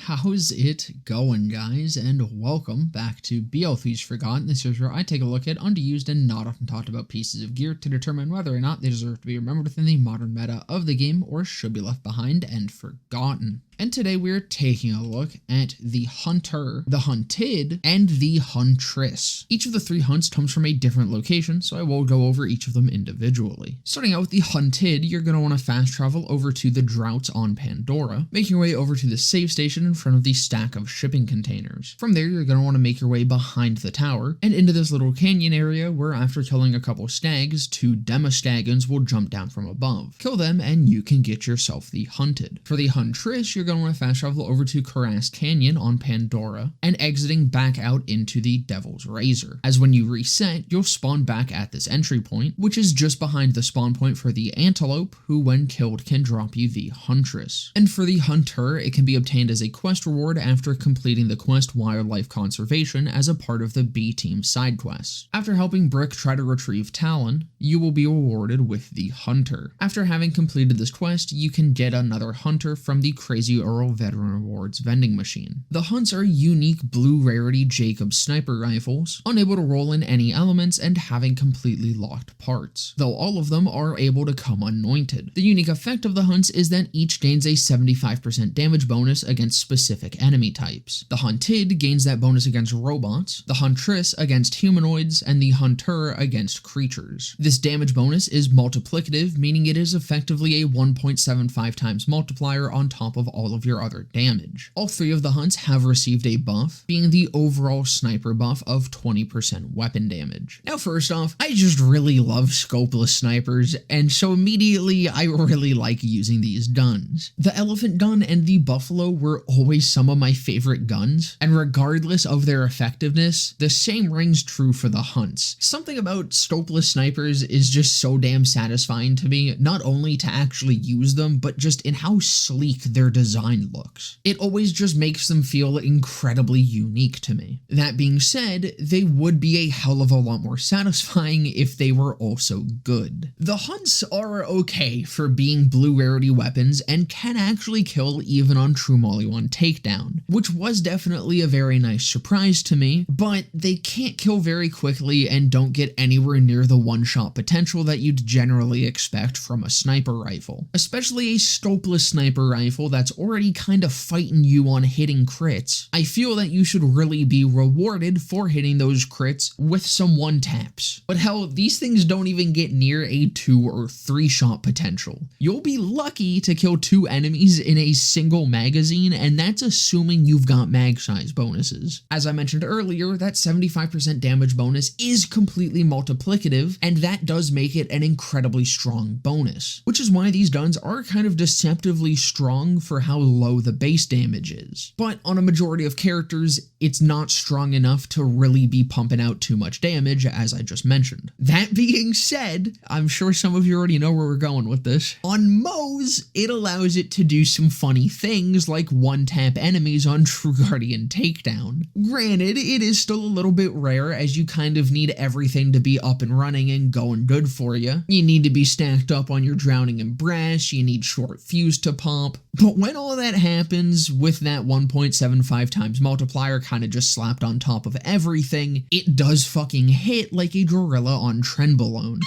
How's it going, guys, and welcome back to BL3's Forgotten. This is where I take a look at underused and not often talked about pieces of gear to determine whether or not they deserve to be remembered within the modern meta of the game or should be left behind and forgotten. And today we're taking a look at the Hunter, the Hunted, and the Huntress. Each of the three hunts comes from a different location, so I will go over each of them individually. Starting out with the Hunted, you're going to want to fast travel over to the Droughts on Pandora, making your way over to the save station in front of the stack of shipping containers. From there, you're going to want to make your way behind the tower and into this little canyon area where, after killing a couple stags, two demostagons will jump down from above. Kill them and you can get yourself the Hunted. For the Huntress, you're going to want to fast travel over to Karas Canyon on Pandora and exiting back out into the Devil's Razor, as when you reset, you'll spawn back at this entry point, which is just behind the spawn point for the Antelope, who when killed can drop you the Huntress. And for the Hunter, it can be obtained as a quest reward after completing the quest Wildlife Conservation as a part of the B Team side quests. After helping Brick try to retrieve Talon, you will be rewarded with the Hunter. After having completed this quest, you can get another Hunter from the Crazy Earl Veteran Rewards vending machine. The hunts are unique blue rarity Jakob sniper rifles, unable to roll in any elements and having completely locked parts, though all of them are able to come anointed. The unique effect of the hunts is that each gains a 75% damage bonus against specific enemy types. The Hunted gains that bonus against robots, the Huntress against humanoids, and the Hunter against creatures. This damage bonus is multiplicative, meaning it is effectively a 1.75 times multiplier on top of all of your other damage. All three of the hunts have received a buff, being the overall sniper buff of 20% weapon damage. Now first off, I just really love scopeless snipers, and so immediately I really like using these guns. The elephant gun and the buffalo were always some of my favorite guns, and regardless of their effectiveness, the same rings true for the hunts. Something about scopeless snipers is just so damn satisfying to me, not only to actually use them, but just in how sleek their design looks. It always just makes them feel incredibly unique to me. That being said, they would be a hell of a lot more satisfying if they were also good. The hunts are okay for being blue rarity weapons and can actually kill even on True Molly 1 takedown, which was definitely a very nice surprise to me, but they can't kill very quickly and don't get anywhere near the one-shot potential that you'd generally expect from a sniper rifle. Especially a scopeless sniper rifle that's already kind of fighting you on hitting crits. I feel that you should really be rewarded for hitting those crits with some one-taps. But hell, these things don't even get near a 2 or 3 shot potential. You'll be lucky to kill 2 enemies in a single magazine, and that's assuming you've got mag size bonuses. As I mentioned earlier, that 75% damage bonus is completely multiplicative, and that does make it an incredibly strong bonus, which is why these guns are kind of deceptively strong for how low the base damage is. But on a majority of characters, it's not strong enough to really be pumping out too much damage, as I just mentioned. That being said, I'm sure some of you already know where we're going with this. On Mo's, it allows it to do some funny things like one-tap enemies on True Guardian takedown. Granted, it is still a little bit rare, as you kind of need everything to be up and running and going good for you. You need to be stacked up on your Drowning and Brass, you need short fuse to pop, but when all that happens with that 1.75 times multiplier kind of just slapped on top of everything, it does fucking hit like a gorilla on Trenbolone.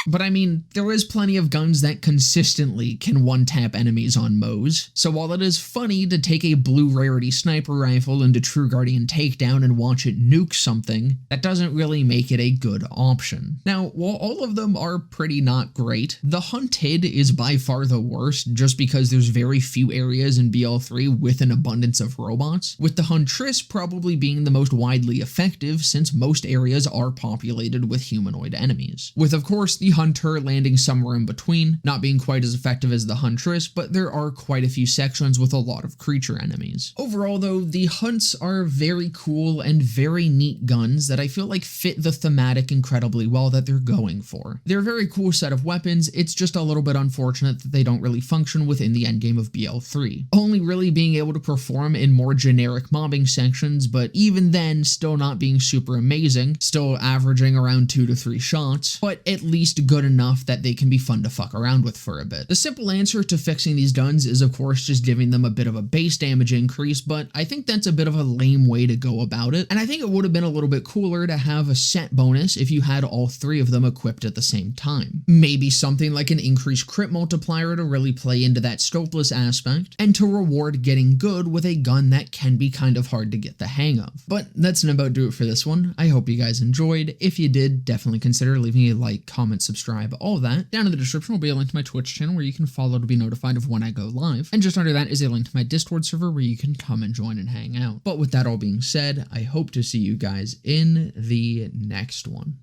But I mean, there is plenty of guns that consistently can one-tap enemies on Mo's, so while it is funny to take a blue rarity sniper rifle into True Guardian takedown and watch it nuke something, that doesn't really make it a good option. Now, while all of them are pretty not great, the Hunted is by far the worst just because there's very few areas in BL3 with an abundance of robots, with the Huntress probably being the most widely effective since most areas are populated with humanoid enemies. With of course the Hunter landing somewhere in between, not being quite as effective as the Huntress, but there are quite a few sections with a lot of creature enemies. Overall though, the hunts are very cool and very neat guns that I feel like fit the thematic incredibly well that they're going for. They're a very cool set of weapons, it's just a little bit unfortunate that they don't really function within the endgame of BL3. Only really being able to perform in more generic mobbing sections, but even then still not being super amazing, still averaging around 2 to 3 shots, but at least just good enough that they can be fun to fuck around with for a bit. The simple answer to fixing these guns is of course just giving them a bit of a base damage increase, but I think that's a bit of a lame way to go about it, and I think it would have been a little bit cooler to have a set bonus if you had all three of them equipped at the same time. Maybe something like an increased crit multiplier to really play into that scopeless aspect, and to reward getting good with a gun that can be kind of hard to get the hang of. But that's about do it for this one. I hope you guys enjoyed. If you did, definitely consider leaving a like, comment, subscribe, all of that. Down in the description will be a link to my Twitch channel where you can follow to be notified of when I go live, and just under that is a link to my Discord server where you can come and join and hang out. But with that all being said, I hope to see you guys in the next one.